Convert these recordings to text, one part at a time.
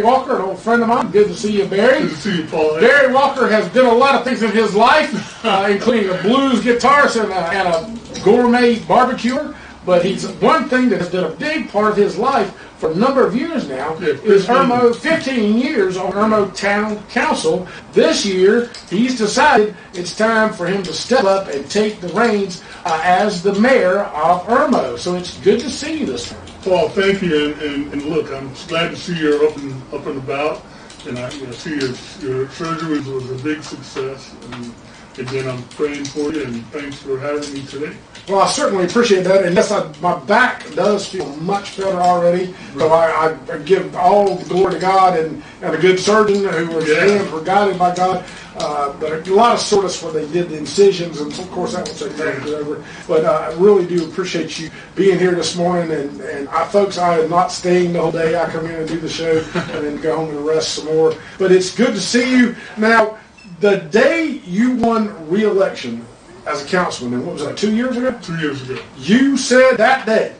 Walker, an old friend of mine. Good to see you, Barry. Good to see you, Paul. Barry Walker has done a lot of things in his life, including a blues guitarist and a gourmet barbecuer. But he's one thing that has been a big part of his life for a number of years now is Irmo, 15 years on Irmo Town Council. This year, he's decided it's time for him to step up and take the reins as the mayor of Irmo. So it's good to see you this morning. Paul, thank you, and look, I'm glad to see you're up and about, and I see your surgery was a big success, and again, I'm praying for you, and thanks for having me today. Well, I certainly appreciate that, and yes, my back does feel much better already, so I give all the glory to God and a good surgeon who was guided by God. But a lot of soreness where they did the incisions, and of course that will take time to over. But I really do appreciate you being here this morning. And folks, I am not staying the whole day. I come in and do the show and then go home and rest some more. But it's good to see you. Now, the day you won re-election as a councilman, and what was that, 2 years ago? 2 years ago. You said that day,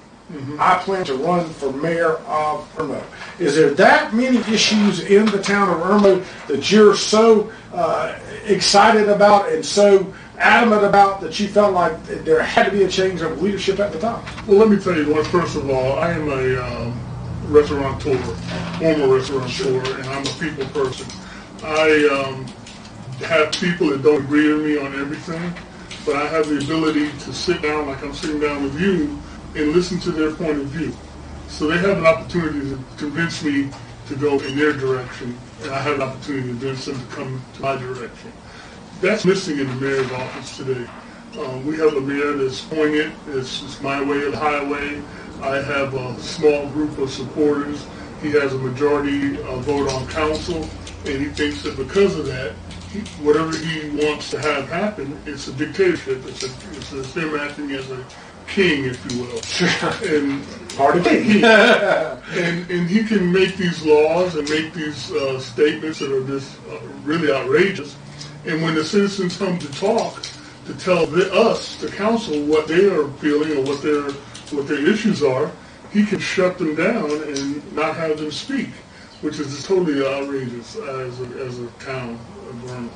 I plan to run for mayor of Irmo. Is there that many issues in the town of Irmo that you're so excited about and so adamant about that you felt like there had to be a change of leadership at the top? Well, let me tell you what. First of all, I am a restaurateur, former restaurateur, and I'm a people person. I have people that don't agree with me on everything, but I have the ability to sit down like I'm sitting down with you and listen to their point of view. So they have an opportunity to convince me to go in their direction, and I have an opportunity to convince them to come to my direction. That's missing in the mayor's office today. We have a mayor that's poignant. It's my way or the highway. I have a small group of supporters. He has a majority vote on council, and he thinks that because of that, whatever he wants to have happen, it's a dictatorship. It's him acting as a king, if you will. And hard to be. And he can make these laws and make these statements that are just really outrageous. And when the citizens come to talk, to tell us, the council, what they are feeling or what their issues are, he can shut them down and not have them speak, which is just totally outrageous as a town of Irmo.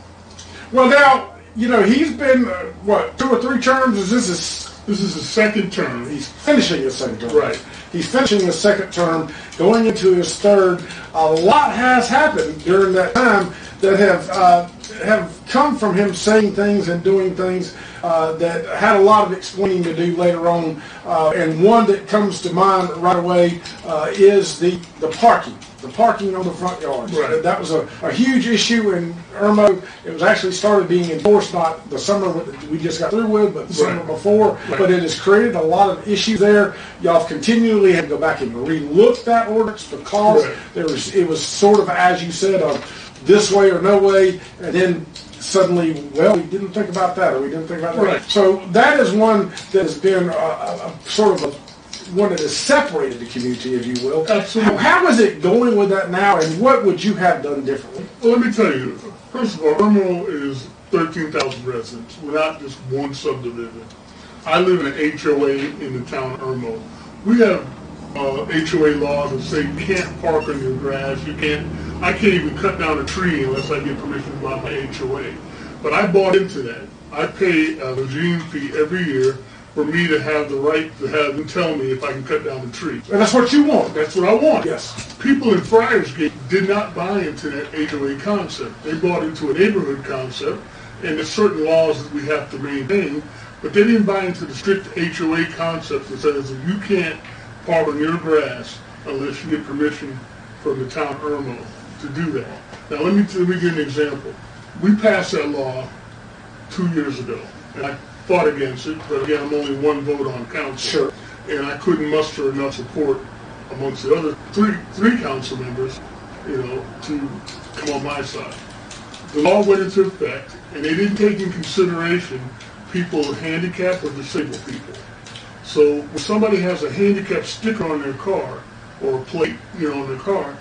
Well, now, he's been, 2 or 3 terms? This is his second term. He's finishing his second term. Right. He's finishing his second term, going into his third. A lot has happened during that time that have come from him saying things and doing things that had a lot of explaining to do later on. And one that comes to mind right away is the parking. The parking on the front yards. Right. That was a huge issue in Irmo. It was actually started being enforced not the summer we just got through with, but the summer before. Right. But it has created a lot of issues there. Y'all continually had to go back and relook that ordinance because it was sort of, as you said, this way or no way, and then suddenly, we didn't think about that, or we didn't think about that. Right. So that is one that has been sort of one that has separated the community, if you will. Absolutely. How is it going with that now, and what would you have done differently? Well, let me tell you, first of all, Irmo is 13,000 residents. We're not just one subdivision. I live in an HOA in the town of Irmo. We have HOA laws that say you can't park on your grass. I can't even cut down a tree unless I get permission by my HOA. But I bought into that. I pay a regime fee every year for me to have the right to have them tell me if I can cut down a tree. And that's what you want. That's what I want. Yes. People in Friarsgate did not buy into that HOA concept. They bought into a neighborhood concept, and there's certain laws that we have to maintain, but they didn't buy into the strict HOA concept that says that you can't park on your grass unless you get permission from the town of Irmo to do that. Now let me give you an example. We passed that law 2 years ago, and I fought against it, but again, I'm only one vote on council. Sure. And I couldn't muster enough support amongst the other three council members, to come on my side. The law went into effect, and they didn't take in consideration people with handicapped or disabled people. So when somebody has a handicap sticker on their car, or a plate, on their car,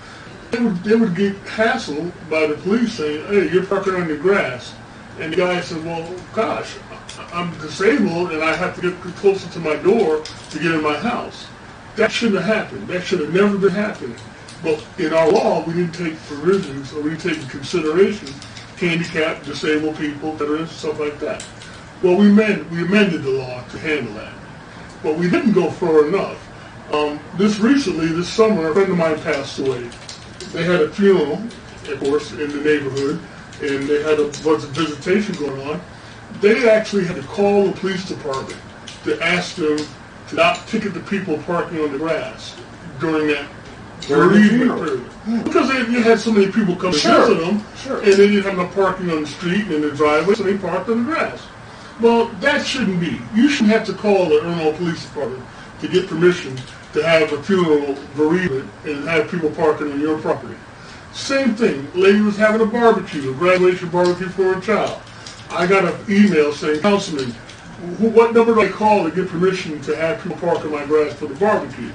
they would get hassled by the police saying, "Hey, you're parking on your grass." And the guy said, "Well, gosh, I'm disabled and I have to get closer to my door to get in my house." That shouldn't have happened. That should have never been happening. But in our law, we didn't take provisions, or we didn't take into consideration handicapped, disabled people, veterans, stuff like that. Well, we amended the law to handle that. But we didn't go far enough. This summer, a friend of mine passed away. They had a funeral, of course, in the neighborhood, and they had a bunch of visitation going on. They actually had to call the police department to ask them to not ticket the people parking on the grass during that bereavement period. Because they had so many people come to visit them, and they didn't have enough parking on the street and in the driveway, so they parked on the grass. Well, that shouldn't be. You shouldn't have to call the Irmo Police Department to get permission to have a funeral bereavement and have people parking on your property. Same thing. Lady was having a barbecue, a graduation barbecue for her child. I got an email saying, Councilman, what number do I call to get permission to have people park on my grass for the barbecue?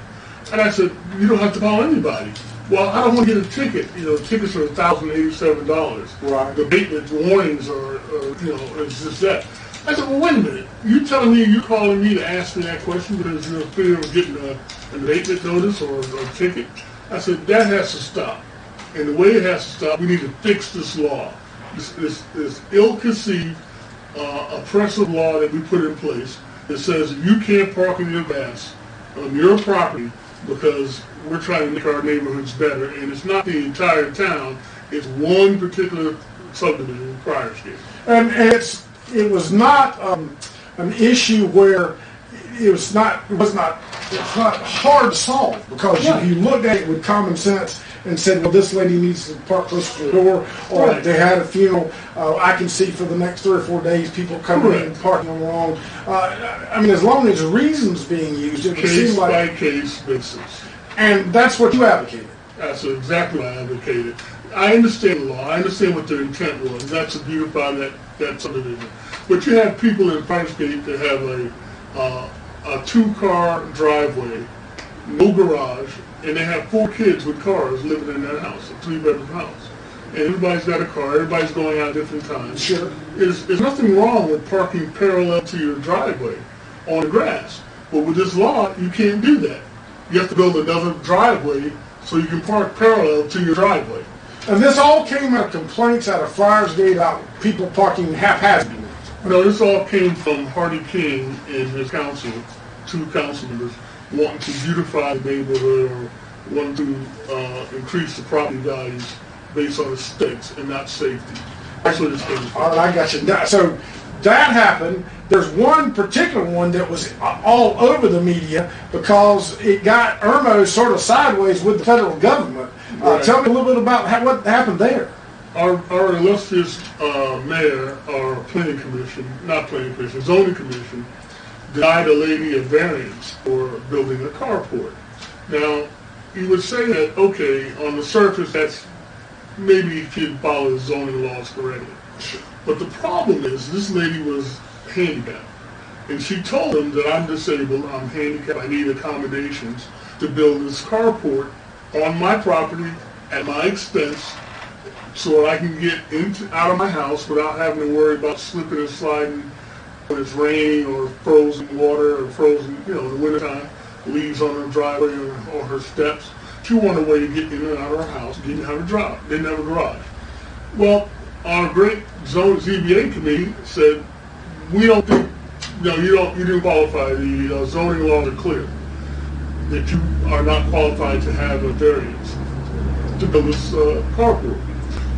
And I said, you don't have to call anybody. Well, I don't want to get a ticket. Tickets are $1,087. Right. The abatement warnings are, it's just that. I said, well, wait a minute. You telling me you're calling me to ask me that question because you're in fear of getting an abatement notice or a ticket? I said, that has to stop. And the way it has to stop, we need to fix this law. This ill-conceived, oppressive law that we put in place that says you can't park in your grass on your property because we're trying to make our neighborhoods better. And it's not the entire town. It's one particular subdivision, Prior Street. And it was not an issue where it's not hard to solve because you looked at it with common sense and said, well, this lady needs to park close to the door, or they had a funeral. I can see for the next 3 or 4 days people coming in and parking on the wrong. As long as reasons being used, it seems like case basis. And that's what you advocated. That's exactly what I advocated. I understand the law. I understand what their intent was. That's to beautify that subdivision. But you have people in Prior Street that have a 2-car driveway, no garage, and they have 4 kids with cars living in that house, a 3-bedroom house. And everybody's got a car, everybody's going out at different times. Sure. There's nothing wrong with parking parallel to your driveway on the grass. But with this law, you can't do that. You have to build another driveway so you can park parallel to your driveway. And this all came out of complaints out of Friars Gate about people parking haphazardly. No, this all came from Hardy King and his council, 2 council members, wanting to beautify the neighborhood or wanting to increase the property values based on aesthetics and not safety. That's what it's came from. All right, I got you. So that happened. There's one particular one that was all over the media because it got Irmo sort of sideways with the federal government. Tell me a little bit about what happened there. Our illustrious mayor, our zoning commission, denied a lady a variance for building a carport. Now, you would say that, okay, on the surface, that's maybe she didn't follow the zoning laws correctly. But the problem is, this lady was handicapped. And she told him that I'm disabled, I'm handicapped, I need accommodations to build this carport on my property at my expense so I can get out of my house without having to worry about slipping and sliding when it's raining or frozen water or frozen, in the wintertime, leaves on her driveway or her steps. She wanted a way to get in and out of her house, didn't have a garage. Well, our great ZBA committee said, we don't think, you didn't qualify. The zoning laws are clear that you are not qualified to have a variance to build this carport.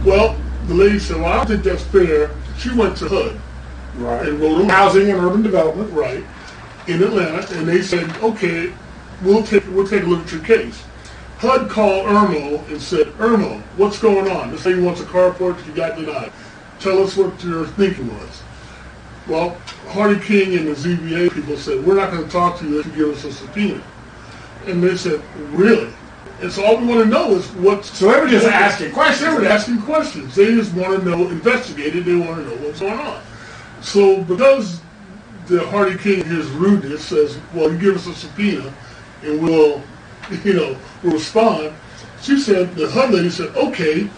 Well, the lady said, well, I don't think that's fair. She went to HUD. Right. And wrote Housing and Urban Development. Right. In Atlanta, and they said, okay, we'll take a look at your case. HUD called Irmo and said, Irmo, what's going on? This lady wants a carport, you got denied. Tell us what your thinking was. Well, Hardy King and the ZBA people said, we're not going to talk to you if you give us a subpoena. And they said, really? And so all we want to know is what's... So they were just asking questions. They were asking questions. They just want to know, investigate it, they want to know what's going on. So because the Hardy King, his rudeness, says, well, you give us a subpoena and we'll respond. She said, the HUD lady said, okay,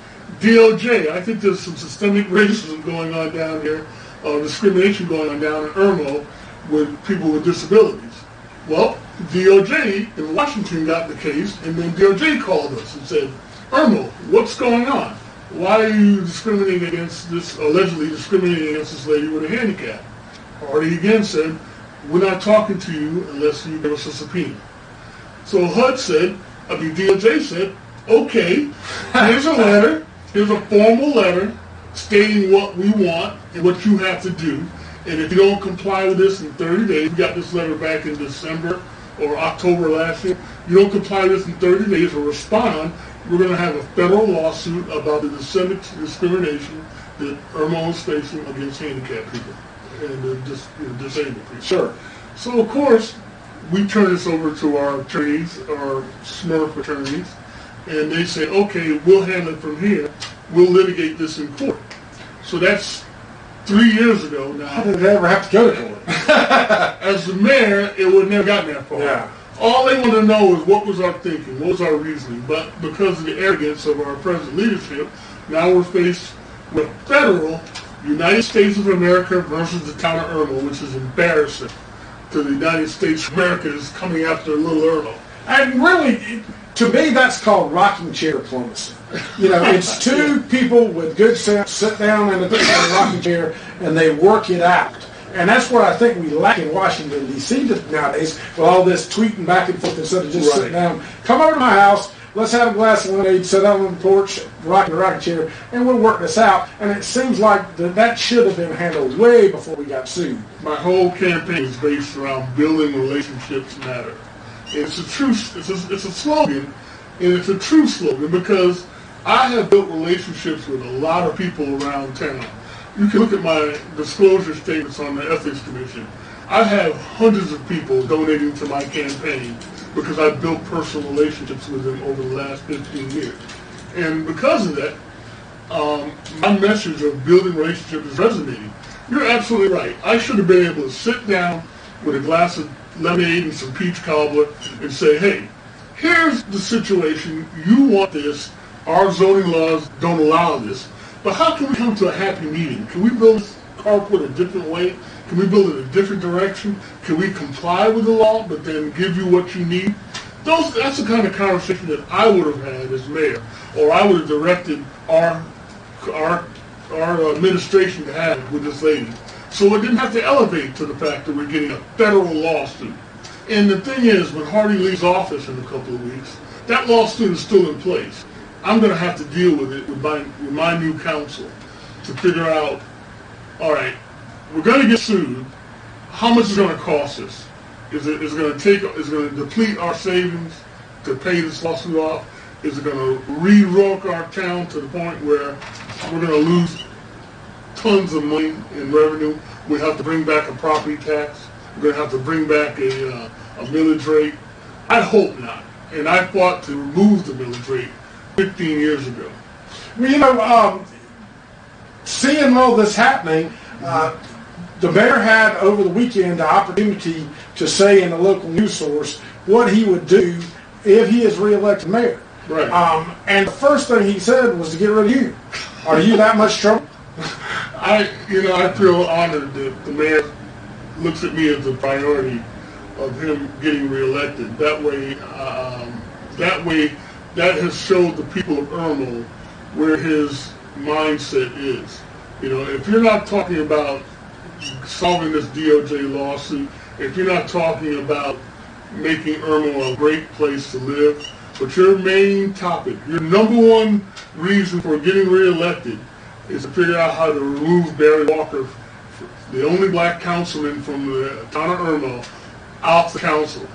DOJ, I think there's some systemic racism going on down here, discrimination going on down in Irmo with people with disabilities. Well, DOJ in Washington got the case, and then DOJ called us and said, Irmo, what's going on? Why are you discriminating against this, allegedly discriminating against this lady with a handicap? Hardy again said, we're not talking to you unless you give us a subpoena. So DOJ said, okay, here's a letter, here's a formal letter stating what we want and what you have to do. And if you don't comply with this in 30 days, we got this letter back in December or October last year, you don't comply with this in 30 days or respond, we're going to have a federal lawsuit about the systemic discrimination that Irmo is facing against handicapped people and disabled people. Sure. So, of course, we turn this over to our attorneys, our Smurf attorneys, and they say, okay, we'll handle it from here. We'll litigate this in court. So that's 3 years ago now. How did it ever have to go to court? As the mayor, it would have never gotten that far. Yeah. All they want to know is what was our thinking, what was our reasoning. But because of the arrogance of our present leadership, now we're faced with federal United States of America versus the town of Irmo, which is embarrassing to the United States of America is coming after little Irmo. And really, to me, that's called rocking chair diplomacy. You know, it's two people with good sense sit down in a rocking chair and they work it out. And that's what I think we lack in Washington, D.C. nowadays, with all this tweeting back and forth instead of just sitting down. Come over to my house, let's have a glass of lemonade, sit down on the porch, rock the rocking chair, and we'll work this out. And it seems like that should have been handled way before we got sued. My whole campaign is based around building relationships matter. It's a slogan, and it's a true slogan because I have built relationships with a lot of people around town. You can look at my disclosure statements on the Ethics Commission. I have hundreds of people donating to my campaign because I've built personal relationships with them over the last 15 years. And because of that, my message of building relationships is resonating. You're absolutely right. I should have been able to sit down with a glass of lemonade and some peach cobbler and say, hey, here's the situation. You want this. Our zoning laws don't allow this. But how can we come to a happy medium? Can we build this carport a different way? Can we build it a different direction? Can we comply with the law but then give you what you need? That's the kind of conversation that I would have had as mayor, or I would have directed our administration to have with this lady. So it didn't have to elevate to the fact that we're getting a federal lawsuit. And the thing is, when Hardy leaves office in a couple of weeks, that lawsuit is still in place. I'm going to have to deal with it with my new council to figure out, all right, we're going to get sued. How much is it going to cost us? Is it going to deplete our savings to pay this lawsuit off? Is it going to re-rock our town to the point where we're going to lose tons of money in revenue? We have to bring back a property tax. We're going to have to bring back a millage rate. I hope not. And I fought to remove the millage rate 15 years ago. Well, you know, seeing all this happening, the mayor had over the weekend the opportunity to say in a local news source what he would do if he is reelected mayor. Right. And the first thing he said was to get rid of you. Are you that much trouble? I feel honored that the mayor looks at me as a priority of him getting reelected. That way, that has showed the people of Irmo where his mindset is. You know, if you're not talking about solving this DOJ lawsuit, if you're not talking about making Irmo a great place to live, but your main topic, your number one reason for getting reelected is to figure out how to remove Barry Walker, the only black councilman from the town of Irmo, off the council,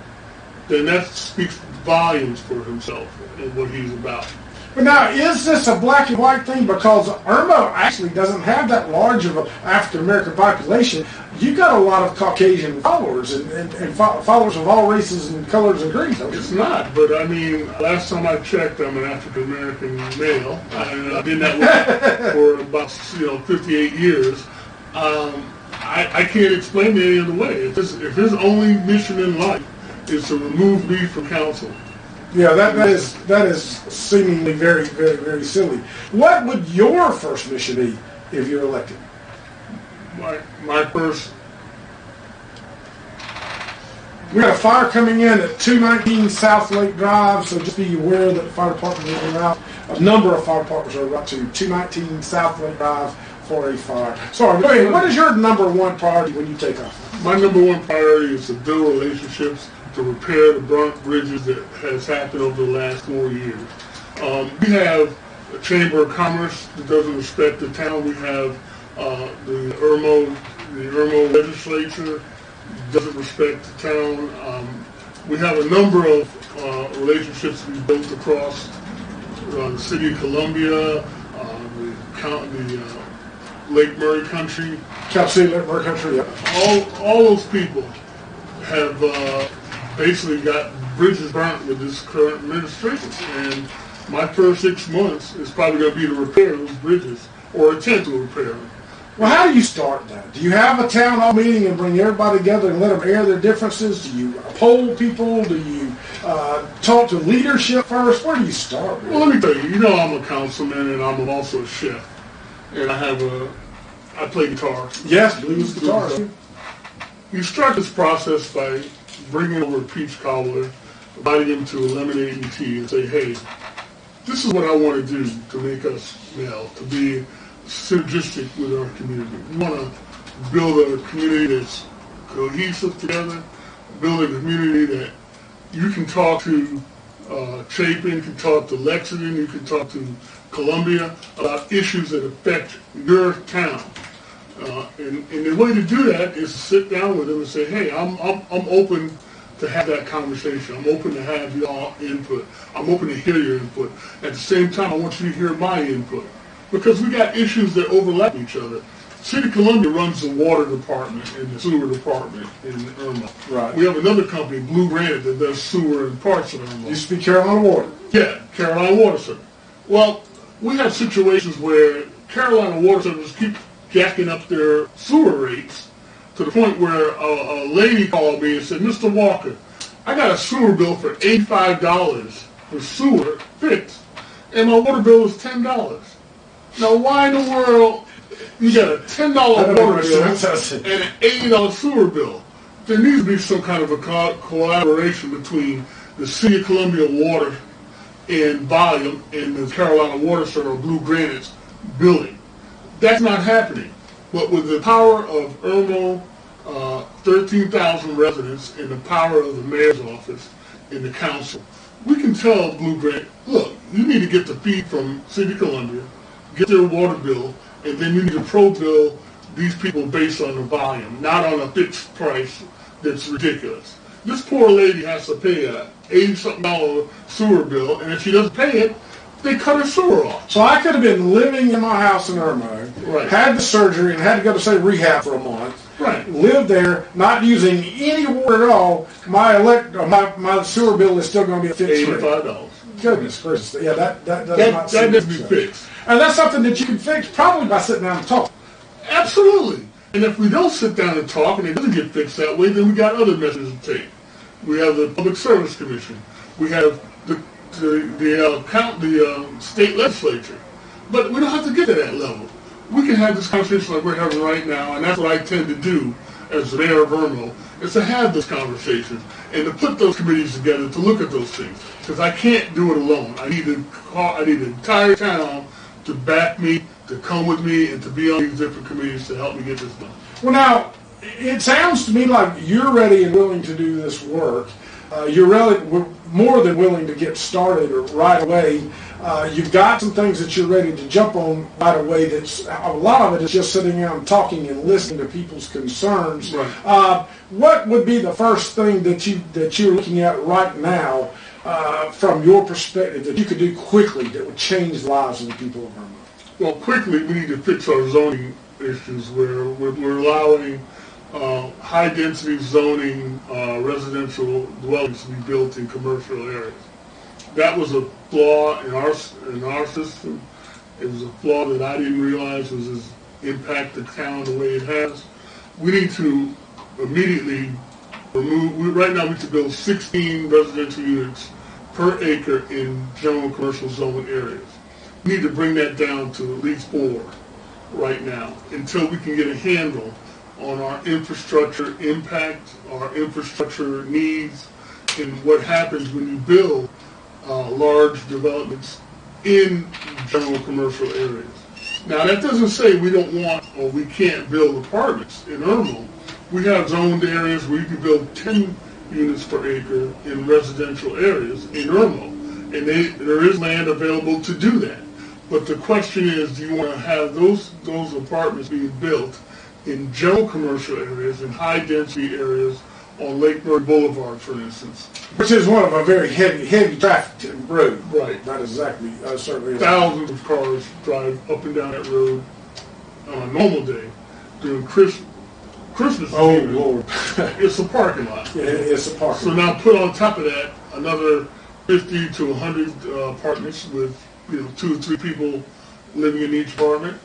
then that speaks volumes for himself and what he's about. But now, is this a black and white thing? Because Irmo actually doesn't have that large of an African-American population. You've got a lot of Caucasian followers and followers of all races and colors and creeds. It's not, but I mean, last time I checked, I'm an African-American male, and I've been that way for about 58 years. I can't explain it any other way. If his only mission in life is to remove me from council. Yeah, that is seemingly very, very, very silly. What would your first mission be if you're elected? We got a fire coming in at 219 South Lake Drive, so just be aware that the fire department is en route. A number of fire departments are up to 219 South Lake Drive for a fire. Sorry, go ahead. What is your number one priority when you take off? My number one priority is to build relationships, to repair the burnt bridges that has happened over the last 4 years. We have a Chamber of Commerce that doesn't respect the town. We have the Irmo legislature doesn't respect the town. We have a number of relationships we've built across the city of Columbia, the Lake Murray country. Cal City, Lake Murray country, yeah. All those people have basically got bridges burnt with this current administration. And my first 6 months is probably going to be to repair those bridges or attempt to repair them. Well, how do you start that? Do you have a town hall meeting and bring everybody together and let them air their differences? Do you poll people? Do you talk to leadership first? Where do you start? Well, let me tell you, I'm a councilman and I'm also a chef. And I play guitar. Yes, blues guitar. You start this process by bringing over a peach cobbler, inviting him to a lemonade and tea, and say, hey, this is what I want to do to make us to be synergistic with our community. We want to build a community that's cohesive together, build a community that you can talk to Chapin, you can talk to Lexington, you can talk to Columbia about issues that affect your town. And the way to do that is to sit down with them and say, hey, I'm open to have that conversation. I'm open to have y'all input. I'm open to hear your input. At the same time, I want you to hear my input. Because we got issues that overlap each other. City of Columbia runs the water department and the sewer department in Irmo. Right. We have another company, Blue Granite, that does sewer and parts of Irmo. Used to be Carolina Water. Yeah, Carolina Water Service. Well, we have situations where Carolina Water Service keep jacking up their sewer rates to the point where a lady called me and said, Mr. Walker, I got a sewer bill for $85 for sewer fixed, and my water bill is $10. Now, why in the world you got a $10 water bill and an $80 sewer bill? There needs to be some kind of a collaboration between the City of Columbia water and volume and the Carolina Water Service, Blue Granite's billing. That's not happening. But with the power of Irmo, 13,000 residents, and the power of the mayor's office and the council, we can tell Blue Granite, look, you need to get the feed from City of Columbia, get their water bill, and then you need to pro-bill these people based on the volume, not on a fixed price that's ridiculous. This poor lady has to pay a $80-something sewer bill, and if she doesn't pay it, they cut her sewer off. So I could have been living in my house in Irmo, right, had the surgery, and had to go to, say, rehab for a month, right, lived there, not using any water at all. My sewer bill is still going to be a fixed rate. $85. Goodness gracious. Yeah, that does not That seem needs to be fixed. And that's something that you can fix probably by sitting down and talking. Absolutely. And if we don't sit down and talk and it doesn't get fixed that way, then we got other measures to take. We have the Public Service Commission. We have the state legislature. But we don't have to get to that level. We can have this conversation like we're having right now, and that's what I tend to do as the mayor of Irmo, is to have this conversation and to put those committees together to look at those things. Because I can't do it alone. I need the entire town to back me, to come with me, and to be on these different committees to help me get this done. Well, now, it sounds to me like you're ready and willing to do this work. You're really more than willing to get started right away. You've got some things that you're ready to jump on right away. That's a lot of it is just sitting down and talking and listening to people's concerns. Right. What would be the first thing that you're looking at right now, from your perspective, that you could do quickly that would change the lives of the people of Vermont? Well, quickly, we need to fix our zoning issues where we're allowing high-density zoning residential dwellings to be built in commercial areas. That was a flaw in our system. It was a flaw that I didn't realize has impacted the town the way it has. We need to immediately remove. Right now, we can build 16 residential units per acre in general commercial zone areas. We need to bring that down to at least 4 right now until we can get a handle on our infrastructure impact, our infrastructure needs, and what happens when you build large developments in general commercial areas. Now, that doesn't say we don't want or we can't build apartments in Irmo. We have zoned areas where you can build 10 units per acre in residential areas in Irmo, and there is land available to do that. But the question is, do you want to have those apartments being built in general commercial areas, in high-density areas on Lake Murray Boulevard, for instance? Which is one of a very heavy traffic road. Right. Not exactly, certainly. Thousands of cars drive up and down that road on a normal day. During Christmas Oh, season, Lord. it's a parking lot. Yeah, it's a parking So lot. now put on top of that another 50 to 100 apartments with 2 or 3 people living in each apartment,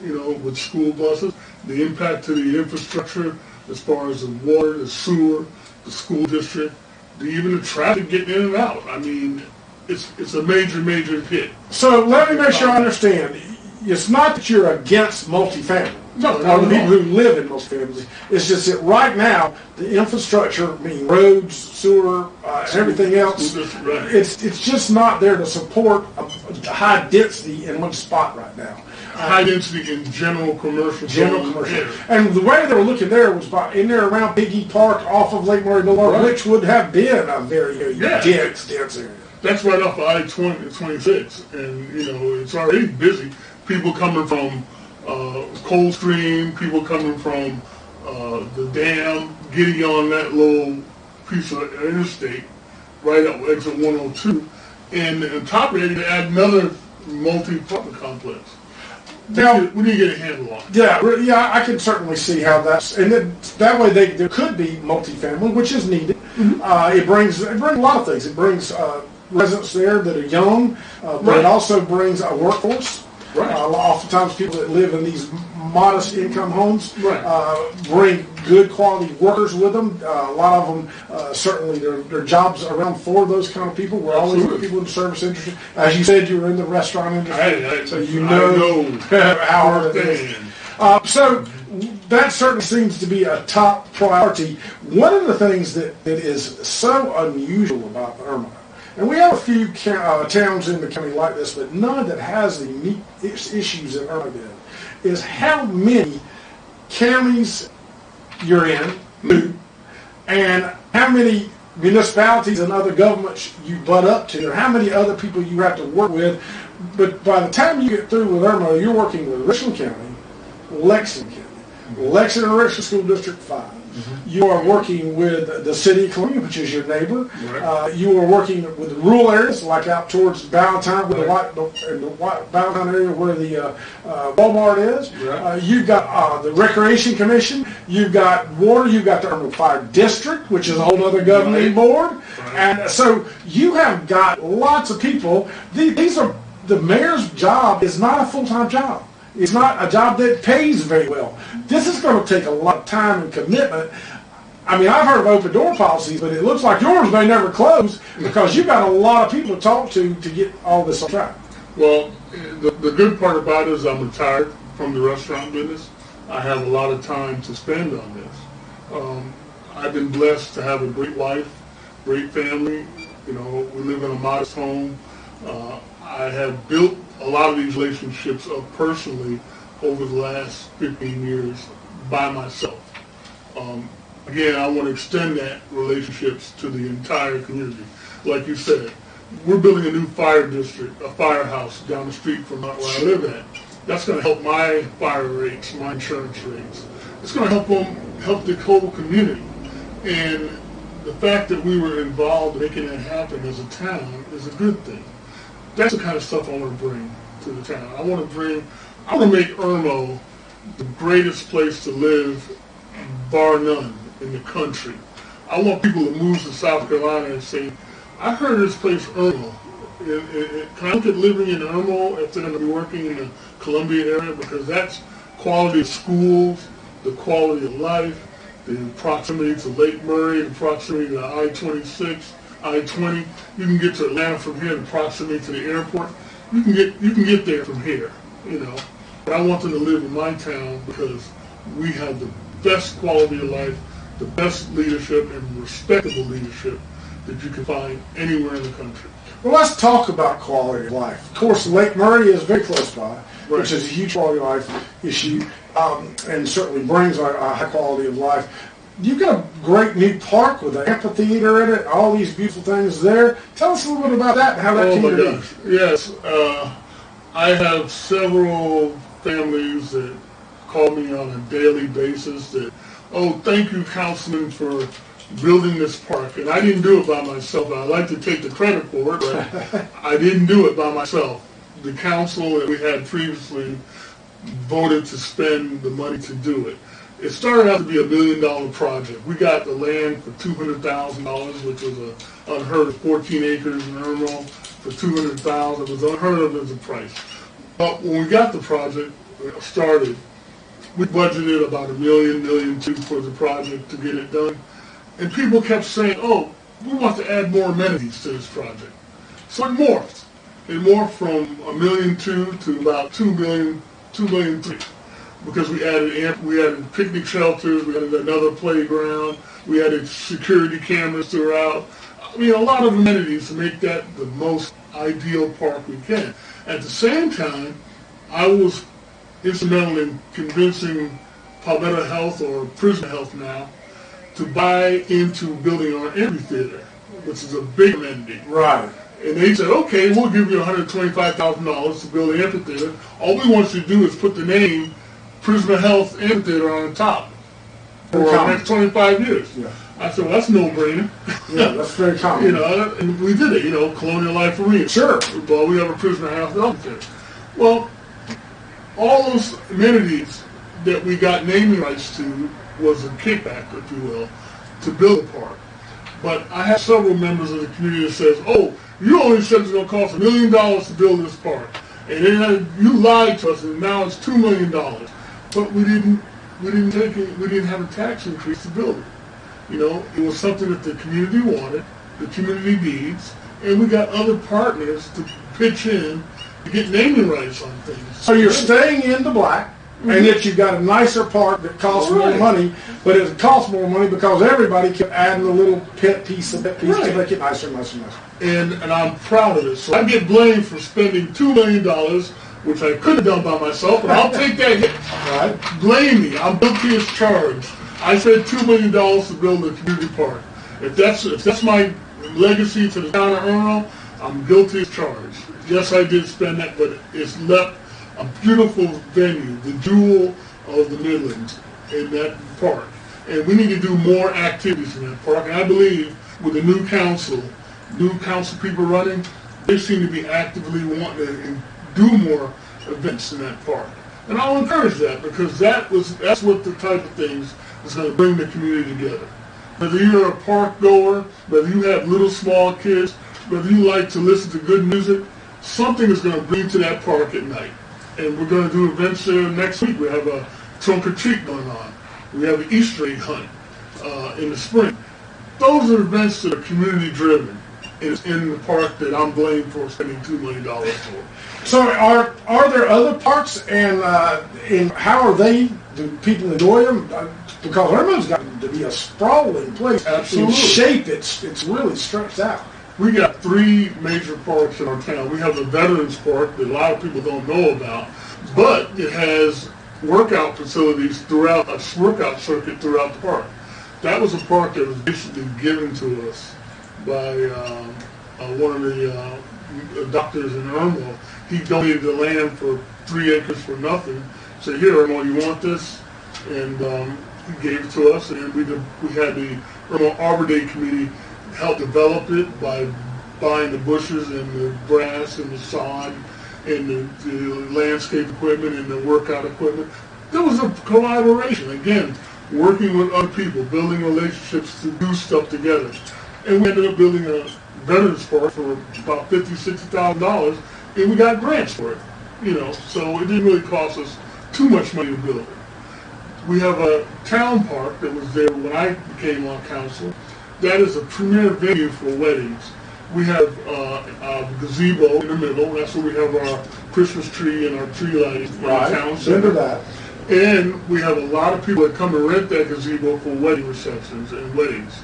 with school buses. The impact to the infrastructure as far as the water, the sewer, the school district, even the traffic getting in and out. I mean, it's a major hit. So let me make sure I understand. It's not that you're against multifamily. No, Or the people who live in multifamily. It's just that right now, the infrastructure, meaning roads, sewer, everything else, Right. it's just not there to support a high density in one spot right now. High density in general commercial. Commercial. And the way they were looking there was in there around Piggy Park off of Lake Murray Boulevard, Right. which would have been a very dense area. That's right off of I-26, and it's already busy. People coming from Coldstream, people coming from the dam, getting on that little piece of interstate right up exit 102, and on top of it, you add another multi-apartment complex. Now, we need to get a handle on it. Yeah, I can certainly see how that's, and that way there could be multifamily, which is needed. It brings a lot of things. It brings residents there that are young, but Right. it also brings a workforce. Right. Oftentimes people that live in these modest income homes Right. bring good quality workers with them. A lot of them, certainly there are jobs around for those kind of people. We're always looking for people in the service industry. As you said, you were in the restaurant industry, so you know how hard it is. So that certainly seems to be a top priority. One of the things that is so unusual about Irmo, and we have a few towns in the county like this, but none that has the unique issues that Irmo did, is how many counties you're in, and how many municipalities and other governments you butt up to, or how many other people you have to work with. But by the time you get through with Irmo, you're working with Richland County, Lexington County, Lexington School District 5. You are working with the city of Columbia, which is your neighbor. Right. You are working with the rural areas, like out towards Ballantyne, where the Ballantyne area where the Walmart is. Right. You've got the Recreation Commission. You've got water. You've got the Irmo Fire District, which is a whole other governing board. Right. And so you have got lots of people. These are the mayor's job is not a full-time job. It's not a job that pays very well. This is going to take a lot of time and commitment. I mean, I've heard of open door policies, but it looks like yours may never close because you've got a lot of people to talk to get all this on track. Well, the good part about it is I'm retired from the restaurant business. I have a lot of time to spend on this. I've been blessed to have a great wife, great family. We live in a modest home. I have built a lot of these relationships up personally over the last 15 years by myself. Again, I want to extend that relationships to the entire community. Like you said, we're building a new fire district, a firehouse down the street from where I live at. That's going to help my fire rates, my insurance rates. It's going to help the whole community. And the fact that we were involved in making that happen as a town is a good thing. That's the kind of stuff I want to bring to the town. I want to make Irmo the greatest place to live, bar none, in the country. I want people to move to South Carolina and say, I heard this place, Irmo. Can I look at living in Irmo if they're going to be working in the Columbia area? Because that's quality of schools, the quality of life, the proximity to Lake Murray, the proximity to I-26, I-20. You can get to Atlanta from here, the proximity to the airport. You can get there from here, But I want them to live in my town because we have the best quality of life, the best leadership, and respectable leadership that you can find anywhere in the country. Well, let's talk about quality of life. Of course, Lake Murray is very close by, which is a huge quality of life issue, and certainly brings a high quality of life. You've got a great new park with an amphitheater in it, all these beautiful things there. Tell us a little bit about that and how that came to be. Oh my gosh, yes. I have several families that call me on a daily basis that, oh, thank you, Councilman, for building this park. And I didn't do it by myself. I like to take the credit for it, but I didn't do it by myself. The council that we had previously voted to spend the money to do it. It started out to be $1 million project. We got the land for $200,000, which was an unheard of 14 acres in Irmo for $200,000. It was unheard of as a price. But when we got the project started, we budgeted about $1 million, $1.2 million for the project to get it done. And people kept saying, oh, we want to add more amenities to this project. So it morphed. It morphed from $1.2 million to about $2 million, $2.3 million. Because we added picnic shelters, we added another playground, we added security cameras throughout. I mean, a lot of amenities to make that the most ideal park we can. At the same time, I was instrumental in convincing Palmetto Health, or Prisma Health now, to buy into building our amphitheater, which is a big amenity. Right. And they said, okay, we'll give you $125,000 to build an amphitheater. All we want you to do is put the name Prisma Health Amphitheater on the top for the next 25 years. Yeah. I said, well, that's a no-brainer. Yeah, that's very common. You know, and we did it, Colonial Life Arena. Sure. Well, we have a Prisma Health Amphitheater. Well, all those amenities that we got naming rights to was a kickback, if you will, to build a park. But I have several members of the community that says, oh, you only said it's going to cost $1 million to build this park. And then you lied to us, and now it's $2 million. But we didn't have a tax increase to build it. It was something that the community wanted, the community needs, and we got other partners to pitch in to get naming rights on things. So you're staying in the black, and yet you've got a nicer park that costs more money, but it costs more money because everybody kept adding a little piece to make it nicer and nicer and nicer. And I'm proud of it. So I get blamed for spending $2 million, which I could have done by myself, but I'll take that hit. Right. Blame me. I'm guilty as charged. I spent $2 million to build a community park. If that's my legacy to the town of Irmo, I'm guilty as charged. Yes, I did spend that, but it's left a beautiful venue, the jewel of the Midlands, in that park. And we need to do more activities in that park. And I believe with the new council people running, they seem to be actively wanting to do more events in that park. And I'll encourage that, because that's what the type of things is going to bring the community together. Whether you're a park goer, whether you have little small kids, whether you like to listen to good music, something is going to bring you to that park at night. And we're going to do events there next week. We have a trunk or treat going on. We have an Easter egg hunt in the spring. Those are events that are community driven. It's in the park that I'm blamed for spending $2 million for. So are there other parks, and how are they? Do people enjoy them? Because Irmo's got to be a sprawling place. Absolutely. In shape, it's really stretched out. We got 3 major parks in our town. We have the Veterans Park that a lot of people don't know about, but it has workout facilities throughout, a workout circuit throughout the park. That was a park that was basically given to us by one of the doctors in Irmo. He donated the land for 3 acres for nothing. Said, here, Irmo, you want this? And he gave it to us, and we had the Irmo Arbor Day Committee help develop it by buying the bushes and the grass and the sod and the landscape equipment and the workout equipment. There was a collaboration, again, working with other people, building relationships to do stuff together. And we ended up building a Veterans Park for about $50,000, $60,000, and we got grants for it. So it didn't really cost us too much money to build it. We have a town park that was there when I became on council. That is a premier venue for weddings. We have a gazebo in the middle. That's where we have our Christmas tree and our tree lighting in the town center. Into that. And we have a lot of people that come and rent that gazebo for wedding receptions and weddings.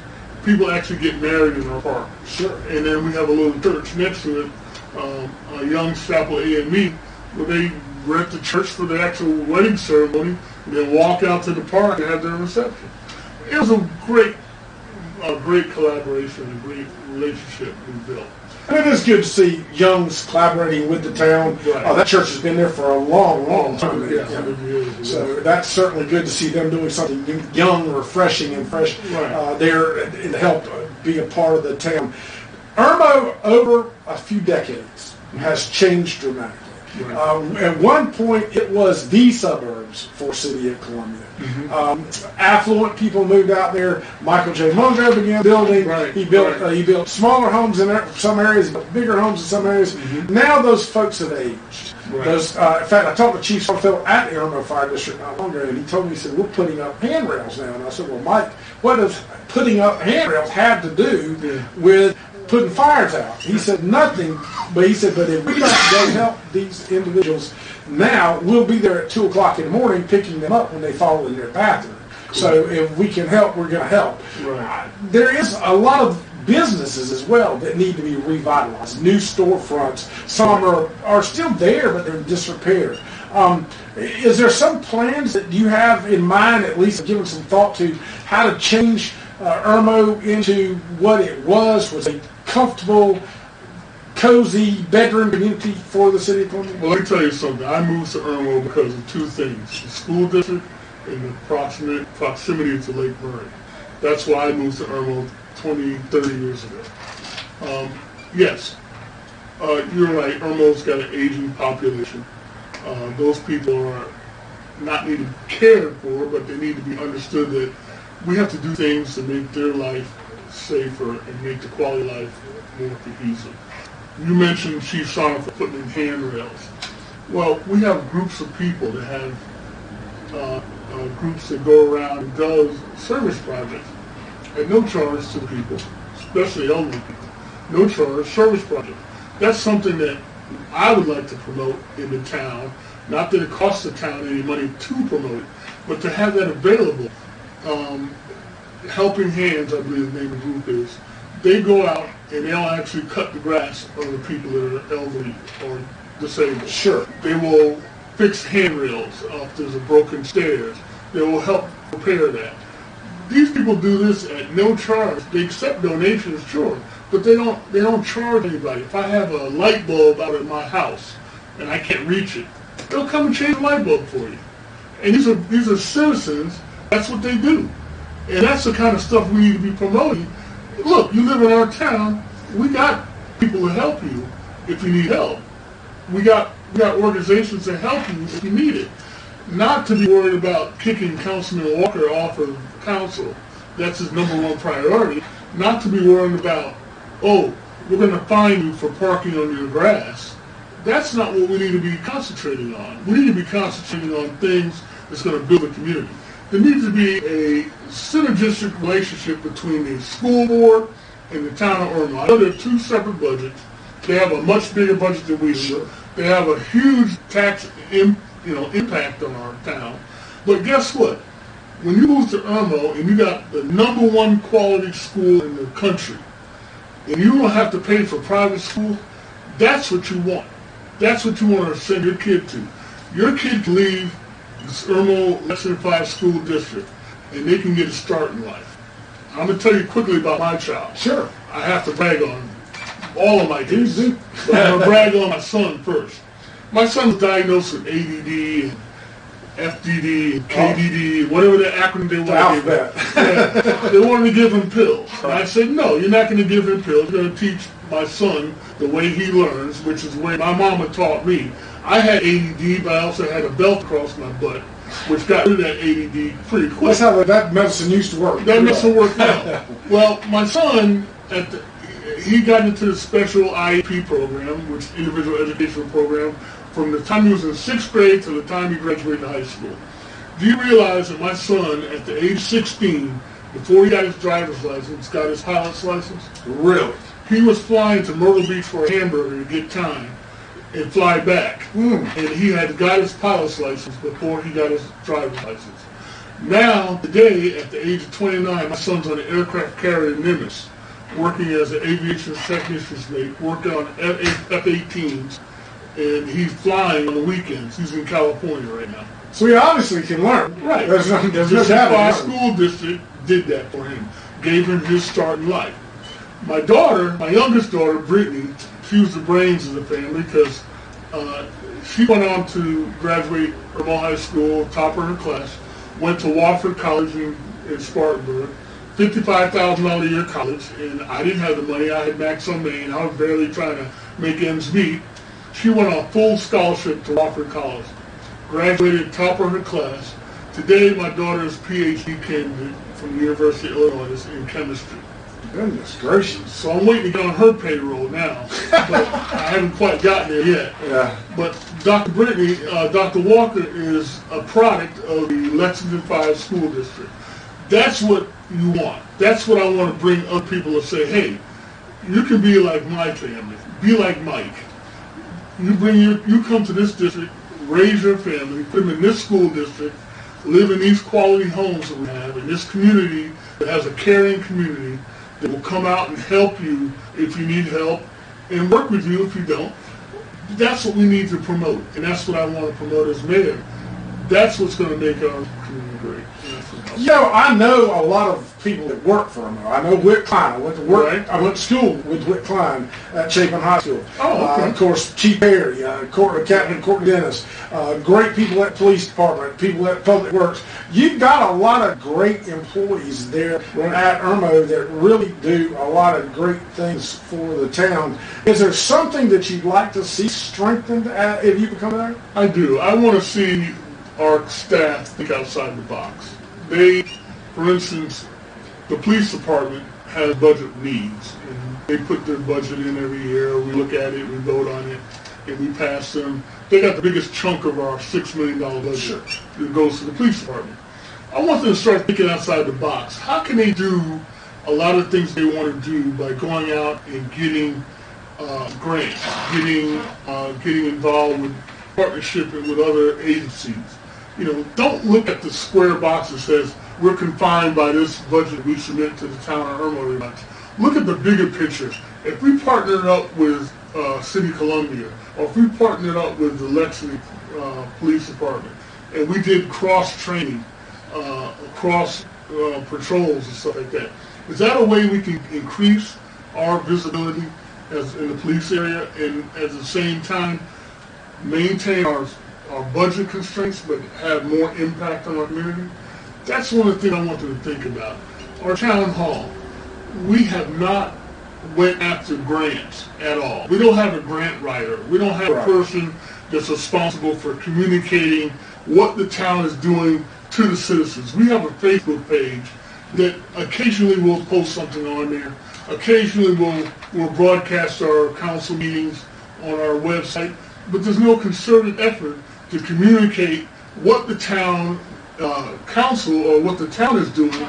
People actually get married in our park. Sure. And then we have a little church next to it, a Young Chapel AME, where they rent the church for the actual wedding ceremony, and then walk out to the park and have their reception. It was a great collaboration, a great relationship we built. And it is good to see Young's collaborating with the town. Right. That church has been there for a long, long time. Yeah. So that's certainly good to see them doing something young, refreshing, and fresh there and help be a part of the town. Irmo, over a few decades, has changed dramatically. Right. At one point, it was the suburbs for City of Columbia. Affluent people moved out there. Michael J. Mungo began building. Right. He built smaller homes in some areas, but bigger homes in some areas. Now those folks have aged. Right. In fact, I talked to Chief Phil at the Irmo Fire District not long ago, and he told me, he said, we're putting up handrails now. And I said, well, Mike, what does putting up handrails have to do with putting fires out? He said nothing, but he said, but if we don't go help these individuals now, we'll be there at 2 o'clock in the morning picking them up when they fall in their bathroom. Cool. So if we can help, we're going to help. Right. There is a lot of businesses as well that need to be revitalized. New storefronts. Some are still there, but they're in disrepair. Is there some plans that you have in mind, at least giving some thought to how to change Irmo into what it was a comfortable, cozy bedroom community for the city of Columbia? Well, let me tell you something. I moved to Irmo because of two things: the school district and the proximity to Lake Murray. That's why I moved to Irmo 20, 30 years ago. Yes, you're right. Irmo's got an aging population. Those people are not needed cared for, but they need to be understood that we have to do things to make their life safer and make the quality of life more cohesive. You mentioned Chief Sonner for putting in handrails. Well, we have groups of people that have groups that go around and does service projects at no charge to the people, especially elderly people. No charge service projects. That's something that I would like to promote in the town. Not that it costs the town any money to promote it, but to have that available. Helping Hands, I believe the name of the group is, they go out and they'll actually cut the grass on the people that are elderly or disabled. Sure. They will fix handrails if there's a broken stairs. They will help repair that. These people do this at no charge. They accept donations, sure, but they don't charge anybody. If I have a light bulb out at my house and I can't reach it, they'll come and change the light bulb for you. And these are citizens. That's what they do. And that's the kind of stuff we need to be promoting. Look, you live in our town. We got people to help you if you need help. We got organizations to help you if you need it. Not to be worried about kicking Councilman Walker off of council. That's his number one priority. Not to be worried about, oh, we're going to fine you for parking on your grass. That's not what we need to be concentrating on. We need to be concentrating on things that's going to build a community. There needs to be a synergistic relationship between the school board and the town of Irmo. I know they're two separate budgets. They have a much bigger budget than we do. They have a huge tax impact on our town. But guess what? When you move to Irmo and you got the number one quality school in the country, and you don't have to pay for private school, that's what you want. That's what you want to send your kid to. Your kid can leave this Irmo Lexington 5 school district, and they can get a start in life. I'm going to tell you quickly about my child. Sure. I have to brag on all of my kids, but I'm going to brag on my son first. My son was diagnosed with ADD, and FDD, and KDD, whatever the acronym they wanted to give him. They wanted to give him pills. And I said, no, you're not going to give him pills. You're going to teach my son the way he learns, which is the way my mama taught me. I had ADD, but I also had a belt across my butt, which got rid of that ADD pretty quick. That's how that medicine used to work. That medicine worked well. Well, my son, he got into the special IEP program, which is individual educational program, from the time he was in 6th grade to the time he graduated high school. Do you realize that my son, at the age 16, before he got his driver's license, got his pilot's license? Really? He was flying to Myrtle Beach for a hamburger to get time. and fly back. And he had got his pilot's license before he got his driver's license. Now, today, at the age of 29, my son's on an aircraft carrier in Nimitz, working as an aviation technician's mate, working on F-18s, and he's flying on the weekends. He's in California right now. So he obviously can learn. Right. There's no The doubt. school district did that for him, gave him his start in life. My daughter, my youngest daughter, Brittany, she was the brains of the family because she went on to graduate Irmo High School, topper in her class, went to Wofford College in Spartanburg, $55,000 a year college, and I didn't have the money. I had max on Maine. I was barely trying to make ends meet. She went on full scholarship to Wofford College, graduated topper in her class. Today, my daughter is a PhD candidate from the University of Illinois in chemistry. Goodness gracious. So I'm waiting to get on her payroll now, but I haven't quite gotten there yet. Yeah. But Dr. Brittany, Dr. Walker is a product of the Lexington 5 school district. That's what you want. That's what I want to bring other people to say, hey, you can be like my family. Be like Mike. You come to this district, raise your family, put them in this school district, live in these quality homes that we have, in this community that has a caring community that will come out and help you if you need help and work with you if you don't. That's what we need to promote, and that's what I want to promote as mayor. That's what's going to make our community great. You know, I know a lot of people that work for him. I know Whit Klein. I went to work. Right. I went to school with Whit Klein at Chapin High School. Oh, okay. Of course, Chief Perry, Captain Courtney Dennis, great people at the police department, people at Public Works. You've got a lot of great employees there at Irmo that really do a lot of great things for the town. Is there something that you'd like to see strengthened if you become there? I do. I want to see our staff think outside the box. They, for instance, the police department has budget needs, and they put their budget in every year. We look at it, we vote on it, and we pass them. They got the biggest chunk of our $6 million budget that goes to the police department. I want them to start thinking outside the box. How can they do a lot of things they want to do by going out and getting grants, getting involved with partnership with other agencies? You know, don't look at the square box that says we're confined by this budget we submit to the town of Irmo every month. Look at the bigger picture. If we partnered up with City of Columbia, or if we partnered up with the Lexington Police Department, and we did cross-training, cross patrols and stuff like that, is that a way we can increase our visibility as in the police area and at the same time maintain our budget constraints but have more impact on our community? That's one of the things I want them to think about. Our town hall, we have not went after grants at all. We don't have a grant writer. We don't have a person that's responsible for communicating what the town is doing to the citizens. We have a Facebook page that occasionally we'll post something on there. Occasionally we'll broadcast our council meetings on our website, but there's no concerted effort to communicate what the town council or what the town is doing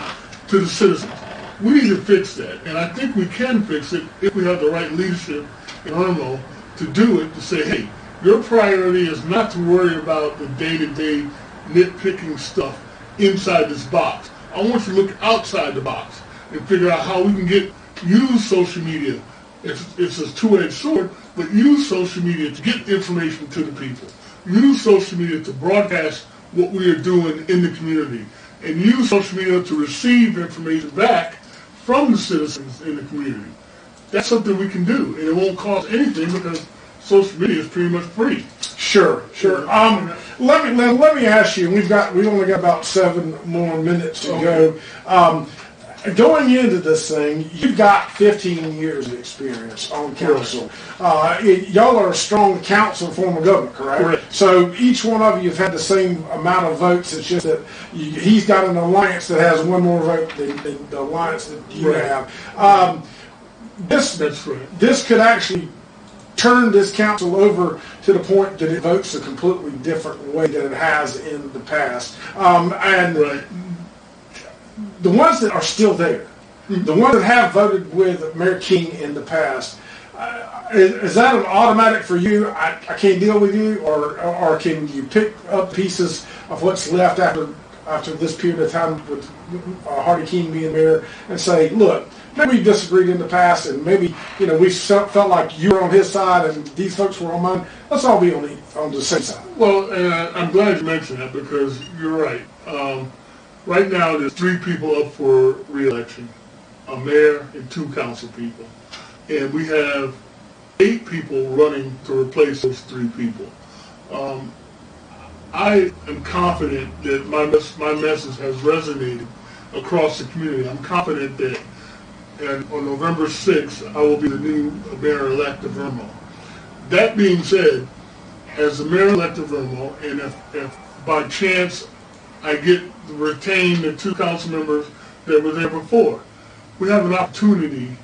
to the citizens. We need to fix that, and I think we can fix it if we have the right leadership in Irmo to do it, to say, hey, your priority is not to worry about the day-to-day nitpicking stuff inside this box. I want you to look outside the box and figure out how we can use social media. It's a two-edged sword, but use social media to get information to the people. Use social media to broadcast what we are doing in the community, and use social media to receive information back from the citizens in the community. That's something we can do, and it won't cost anything because social media is pretty much free. Sure. Let me ask you. We only got about 7 more minutes to go. Going into this thing, you've got 15 years of experience on council. Y'all are a strong council form of government, correct? So each one of you have had the same amount of votes. It's just that he's got an alliance that has one more vote than the alliance that you have. This could actually turn this council over to the point that it votes a completely different way than it has in the past. The ones that are still there, the ones that have voted with Mayor King in the past, is that an automatic for you? I can't deal with you, or can you pick up pieces of what's left after this period of time with Hardy King being there and say, look, maybe we disagreed in the past, and maybe we felt like you were on his side and these folks were on mine. Let's all be on the same side. Well, and I'm glad you mentioned that because you're right. Right now, there's 3 people up for re-election, a mayor and 2 council people, and we have 8 people running to replace those 3 people. I am confident that my message has resonated across the community. I'm confident that on November 6th, I will be the new mayor-elect of Irmo. That being said, as the mayor-elect of Irmo, and if by chance I get to retain the 2 council members that were there before, we have an opportunity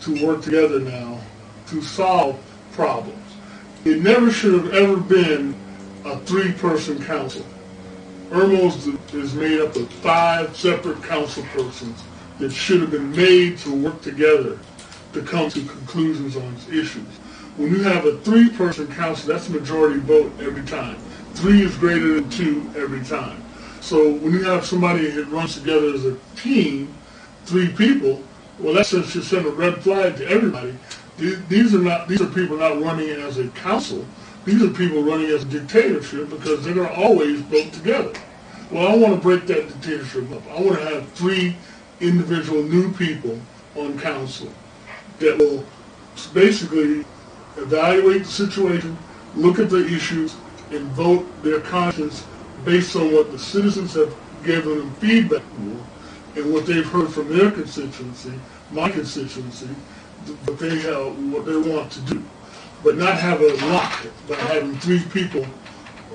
to work together now to solve problems. It never should have ever been a 3-person council. Irmo is made up of 5 separate council persons that should have been made to work together to come to conclusions on issues. When you have a 3-person council, that's a majority vote every time. 3 is greater than 2 every time. So when you have somebody that runs together as a team, 3 people, well, that should send a red flag to everybody. These are people not running as a council. These are people running as a dictatorship because they're going to always vote together. Well, I want to break that dictatorship up. I want to have 3 individual new people on council that will basically evaluate the situation, look at the issues, and vote their conscience based on what the citizens have given them feedback for and what they've heard from their constituency, my constituency, what they want to do. But not have a lock by having 3 people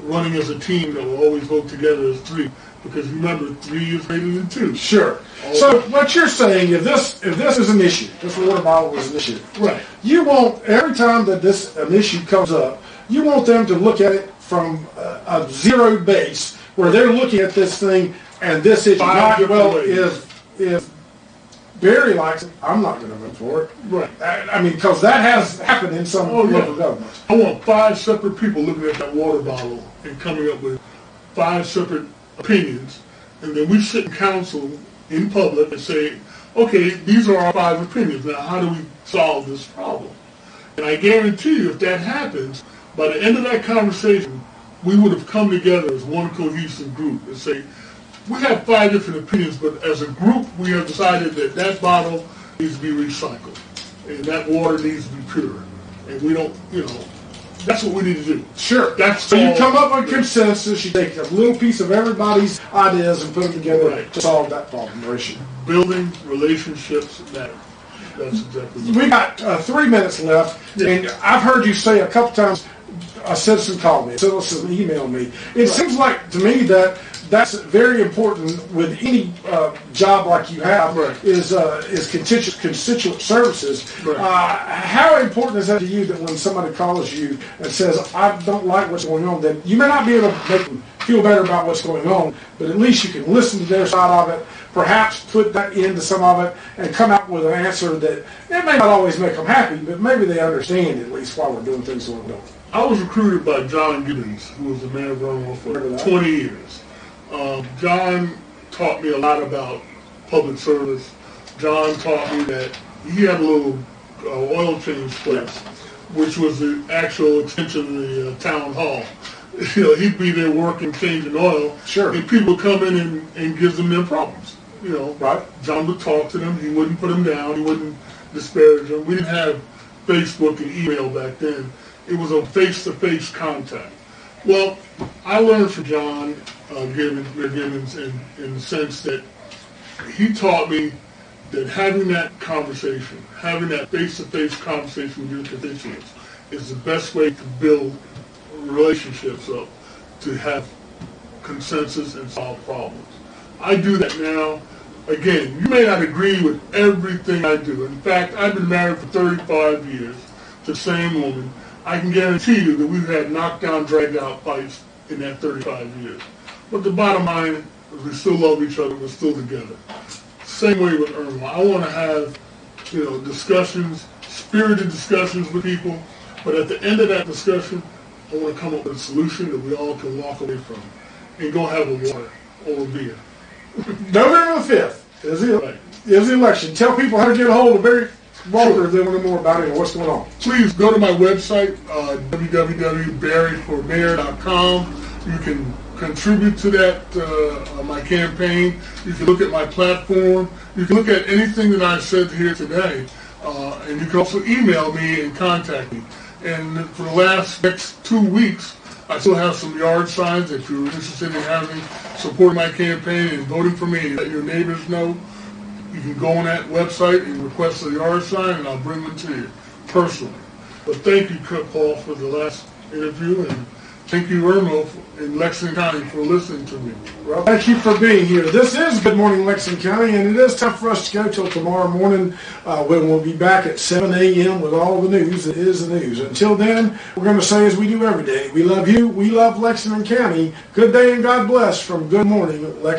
running as a team that will always vote together as 3. Because remember, 3 is greater than 2. Sure. So what you're saying, if this is an issue, this water bottle was an issue, right? You want every time that an issue comes up, you want them to look at it from a zero base, where they're looking at this thing and this issue. Not, well, if Barry likes it, I'm not going to vote for it. Right. I mean, because that has happened in some local governments. I want 5 separate people looking at that water bottle and coming up with 5 separate opinions, and then we sit in council in public and say, okay, these are our 5 opinions. Now, how do we solve this problem? And I guarantee you, if that happens, by the end of that conversation, we would have come together as one cohesive group and say, we have 5 different opinions, but as a group, we have decided that that bottle needs to be recycled, and that water needs to be pure. And we don't, that's what we need to do. Sure. So you come up with consensus, you take a little piece of everybody's ideas and put them together to solve that problem or issue. Building relationships matter. That's exactly what we got 3 minutes left, and I've heard you say a couple times, a citizen called me, a citizen emailed me. It seems like to me that that's very important with any job like you have, is constituent services. How important is that to you that when somebody calls you and says, I don't like what's going on, that you may not be able to make them feel better about what's going on, but at least you can listen to their side of it, perhaps put that into some of it, and come out with an answer that it may not always make them happy, but maybe they understand at least why we're doing things the way we're doing. I was recruited by John Gibbons, who was the mayor of Irmo for 20 years. John taught me a lot about public service. John taught me that he had a little oil change place, which was the actual extension of the town hall. He'd be there working, changing oil, and people would come in and give them their problems. John would talk to them. He wouldn't put them down. He wouldn't disparage them. We didn't have Facebook and email back then. It was a face-to-face contact. Well, I learned from John Gibbons in the sense that he taught me that having that conversation, having that face-to-face conversation with your constituents is the best way to build relationships up, to have consensus and solve problems. I do that now. Again, you may not agree with everything I do. In fact, I've been married for 35 years to the same woman. I can guarantee you that we've had knockdown, dragged-out fights in that 35 years. But the bottom line is we still love each other, we're still together. Same way with Irmo. I want to have, discussions, spirited discussions with people, but at the end of that discussion, I want to come up with a solution that we all can walk away from and go have a water or a beer. November the 5th is the election. Tell people how to get a hold of Barry Walker if they want to know more about it and what's going on. Please go to my website, www.barryformayor.com. You can contribute to that, my campaign. You can look at my platform. You can look at anything that I've said here today. And you can also email me and contact me. And for the next 2 weeks, I still have some yard signs. If you're interested in supporting my campaign and voting for me, let your neighbors know. You can go on that website and request a yard sign, and I'll bring them to you personally. But thank you, Paul, for the last interview, and thank you, Irmo, in Lexington County, for listening to me. Well, thank you for being here. This is Good Morning Lexington County, and it is time for us to go till tomorrow morning when we'll be back at 7 a.m. with all the news that is the news. Until then, we're going to say as we do every day, we love you, we love Lexington County. Good day and God bless from Good Morning Lexington.